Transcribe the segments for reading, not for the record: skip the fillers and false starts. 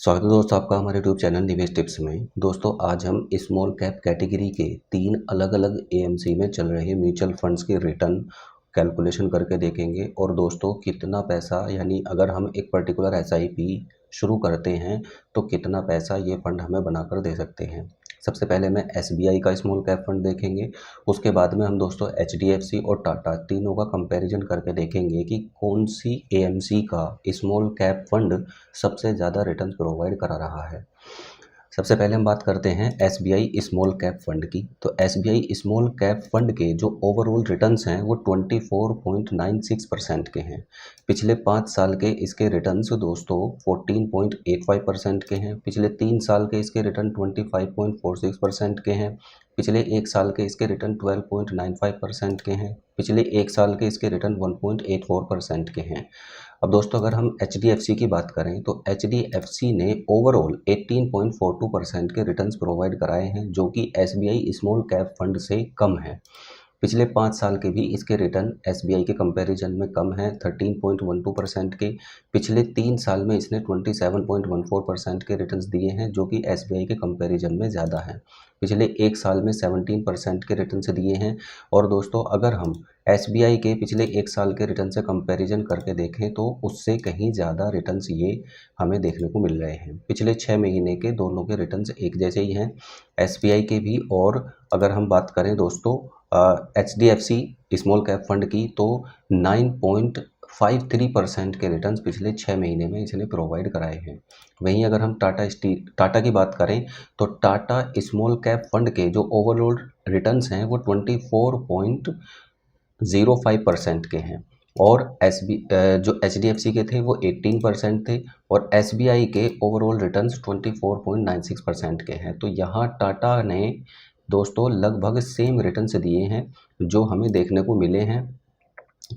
स्वागत है दोस्तों आपका हमारे यूट्यूब चैनल निवेश टिप्स में। दोस्तों आज हम स्मॉल कैप कैटेगरी के 3 अलग-अलग एएमसी में चल रहे म्यूचुअल फंड्स के रिटर्न कैलकुलेशन करके देखेंगे। और दोस्तों कितना पैसा, यानी अगर हम एक पर्टिकुलर एसआईपी शुरू करते हैं तो कितना पैसा ये फंड हमें बनाकर दे सकते हैं। सबसे पहले मैं एसबीआई का स्मॉल कैप फंड देखेंगे। उसके बाद में हम दोस्तों एचडीएफसी और टाटा तीनों का कंपैरिजन करके देखेंगे कि कौन सी एएमसी का स्मॉल कैप फंड सबसे ज़्यादा रिटर्न प्रोवाइड करा रहा है। सबसे पहले हम बात करते हैं एसबीआई स्मॉल कैप फंड की। तो एसबीआई स्मॉल कैप फंड के जो ओवरऑल रिटर्न्स हैं वो 24.96% के हैं। पिछले 5 साल के इसके रिटर्न्स दोस्तों 14.85% के हैं। पिछले 3 साल के इसके रिटर्न 25.46% के हैं। पिछले 1 साल के इसके रिटर्न 12.95% के हैं। पिछले 1 साल के इसके रिटर्न 1.84% के हैं। अब दोस्तों अगर हम एचडीएफसी की बात करें तो एचडीएफसी ने ओवरऑल 18.42% के रिटर्न्स प्रोवाइड कराए हैं, जो कि एसबीआई स्मॉल कैप फंड से कम है। पिछले 5 साल के भी इसके रिटर्न एसबीआई के कंपैरिजन में कम है 13.12% के। पिछले 3 साल में इसने 27.14% के रिटर्न्स दिए हैं, जो कि एसबीआई के कंपैरिजन में ज़्यादा है। पिछले 1 साल में 17% के रिटर्न से दिए हैं। और दोस्तों अगर हम एसबीआई के पिछले 1 साल के रिटर्न से कंपैरिजन करके देखें तो उससे कहीं ज़्यादा रिटर्न्स ये हमें देखने को मिल रहे हैं। पिछले 6 महीने के दोनों के रिटर्न्स एक जैसे ही हैं, एसबीआई के भी। और अगर हम बात करें दोस्तों एचडीएफसी स्मॉल कैप फंड की तो 9.53% के रिटर्न्स पिछले 6 महीने में इसने प्रोवाइड कराए हैं। वहीं अगर हम टाटा की बात करें तो टाटा स्मॉल कैप फंड के जो ओवरऑल रिटर्न्स हैं वो 24.05% के हैं। और जो एचडीएफसी के थे वो 18% थे। और एसबीआई के ओवरऑल रिटर्न्स 24.96% के हैं। तो यहाँ टाटा ने दोस्तों लगभग सेम रिटर्न्स दिए हैं जो हमें देखने को मिले हैं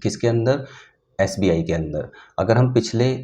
किसके अंदर, एसबीआई के अंदर। अगर हम पिछले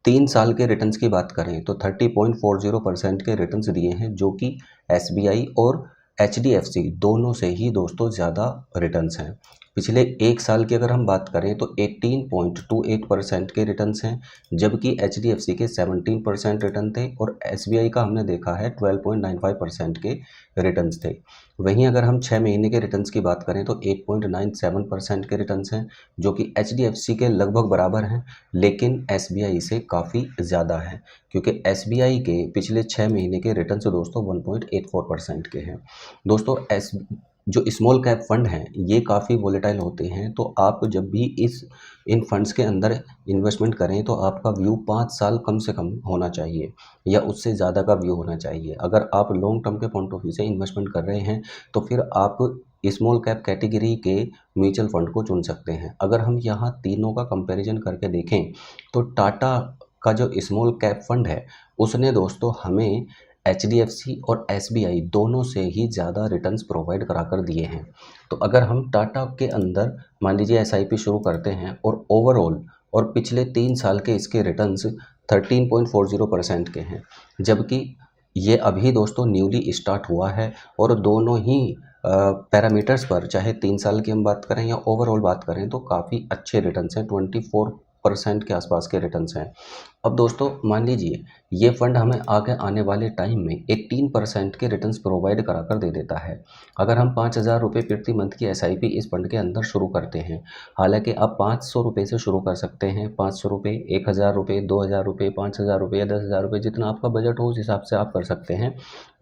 3 साल के रिटर्न्स की बात करें तो 30.40% के रिटर्न्स दिए हैं, जो कि एसबीआई और एचडीएफसी दोनों से ही दोस्तों ज़्यादा रिटर्न्स हैं। पिछले 1 साल की अगर हम बात करें तो 18.28% के रिटर्न्स हैं, जबकि एचडीएफसी के 17% रिटर्न थे और एसबीआई का हमने देखा है 12.95% के रिटर्न्स थे। वहीं अगर हम 6 महीने के रिटर्न्स की बात करें तो 8.97% के रिटर्न्स हैं, जो कि एचडीएफसी के लगभग बराबर हैं, लेकिन एसबीआई से काफ़ी ज़्यादा है, क्योंकि एसबीआई के पिछले 6 महीने के रिटर्न्स दोस्तों 1.84% के हैं। दोस्तों जो स्मॉल कैप फंड हैं ये काफ़ी वोलेटाइल होते हैं, तो आप जब भी इन फंड्स के अंदर इन्वेस्टमेंट करें तो आपका व्यू 5 साल कम से कम होना चाहिए या उससे ज़्यादा का व्यू होना चाहिए। अगर आप लॉन्ग टर्म के पॉइंट ऑफ व्यू से इन्वेस्टमेंट कर रहे हैं तो फिर आप स्मॉल कैप कैटेगरी के म्यूचुअल फंड को चुन सकते हैं। अगर हम यहाँ तीनों का कंपैरिजन करके देखें तो टाटा का जो स्मॉल कैप फंड है उसने दोस्तों हमें एचडीएफसी और एसबीआई दोनों से ही ज़्यादा रिटर्न्स प्रोवाइड करा कर दिए हैं। तो अगर हम टाटा के अंदर मान लीजिए एसआईपी शुरू करते हैं और ओवरऑल और पिछले 3 साल के इसके रिटर्न्स 13.40% के हैं, जबकि ये अभी दोस्तों न्यूली स्टार्ट हुआ है। और दोनों ही पैरामीटर्स पर, चाहे 3 साल की हम बात करें या ओवरऑल बात करें, तो काफ़ी अच्छे रिटर्न्स हैं, 24% के आसपास के रिटर्न्स हैं। अब दोस्तों मान लीजिए ये फंड हमें आगे आने वाले टाइम में 18% के रिटर्न्स प्रोवाइड करा कर दे देता है। अगर हम 5,000 रुपये प्रति मंथ की एसआईपी इस फंड के अंदर शुरू करते हैं, हालांकि आप 500 रुपये से शुरू कर सकते हैं। 500 रुपये, 1,000 रुपये, 2,000 रुपये, 5,000 रुपये या 10,000 रुपये, जितना आपका बजट हो उस हिसाब से आप कर सकते हैं।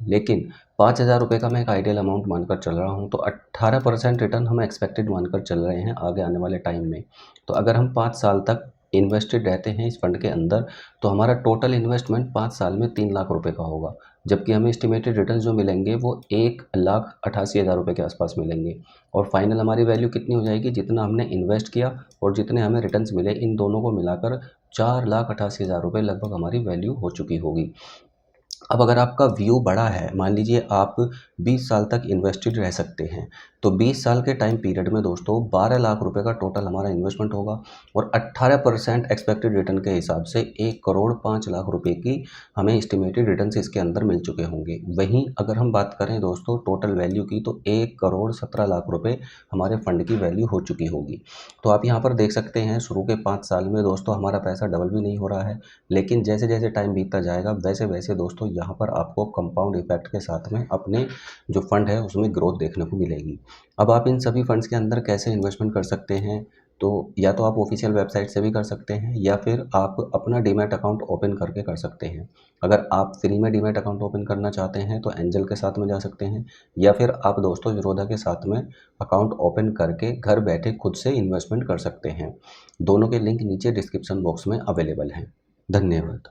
लेकिन 5,000 रुपये का मैं एक आइडियल अमाउंट मानकर चल रहा हूँ, तो 18% रिटर्न हम एक्सपेक्टेड मानकर चल रहे हैं आगे आने वाले टाइम में। तो अगर हम 5 साल तक इन्वेस्टेड रहते हैं इस फंड के अंदर तो हमारा टोटल इन्वेस्टमेंट 5 साल में 3 लाख रुपए का होगा, जबकि हमें एस्टिमेटेड रिटर्न जो मिलेंगे वो 1,88,000 रुपये के आसपास मिलेंगे। और फाइनल हमारी वैल्यू कितनी हो जाएगी, जितना हमने इन्वेस्ट किया और जितने हमें रिटर्न्स मिले, इन दोनों को मिलाकर 4,88,000 रुपये लगभग हमारी वैल्यू हो चुकी होगी। अब अगर आपका व्यू बड़ा है, मान लीजिए आप 20 साल तक इन्वेस्टेड रह सकते हैं, तो 20 साल के टाइम पीरियड में दोस्तों 12 लाख रुपए का टोटल हमारा इन्वेस्टमेंट होगा और 18% एक्सपेक्टेड रिटर्न के हिसाब से 1 करोड़ 5 लाख रुपए की हमें एस्टिमेटेड रिटर्न्स इसके अंदर मिल चुके होंगे। वहीं अगर हम बात करें दोस्तों टोटल वैल्यू की, तो 1 करोड़ 17 लाख रुपए हमारे फंड की वैल्यू हो चुकी होगी। तो आप यहाँ पर देख सकते हैं शुरू के 5 साल में दोस्तों हमारा पैसा डबल भी नहीं हो रहा है, लेकिन जैसे जैसे टाइम बीतता जाएगा वैसे वैसे दोस्तों यहाँ पर आपको कंपाउंड इफेक्ट के साथ में अपने जो फंड है उसमें ग्रोथ देखने को मिलेगी। अब आप इन सभी फंड्स के अंदर कैसे इन्वेस्टमेंट कर सकते हैं, तो या तो आप ऑफिशियल वेबसाइट से भी कर सकते हैं या फिर आप अपना डीमैट अकाउंट ओपन करके कर सकते हैं। अगर आप फ्री में डीमैट अकाउंट ओपन करना चाहते हैं तो एंजल के साथ में जा सकते हैं, या फिर आप दोस्तों ज़ीरोधा के साथ में अकाउंट ओपन करके घर बैठे खुद से इन्वेस्टमेंट कर सकते हैं। दोनों के लिंक नीचे डिस्क्रिप्शन बॉक्स में अवेलेबल हैं। धन्यवाद।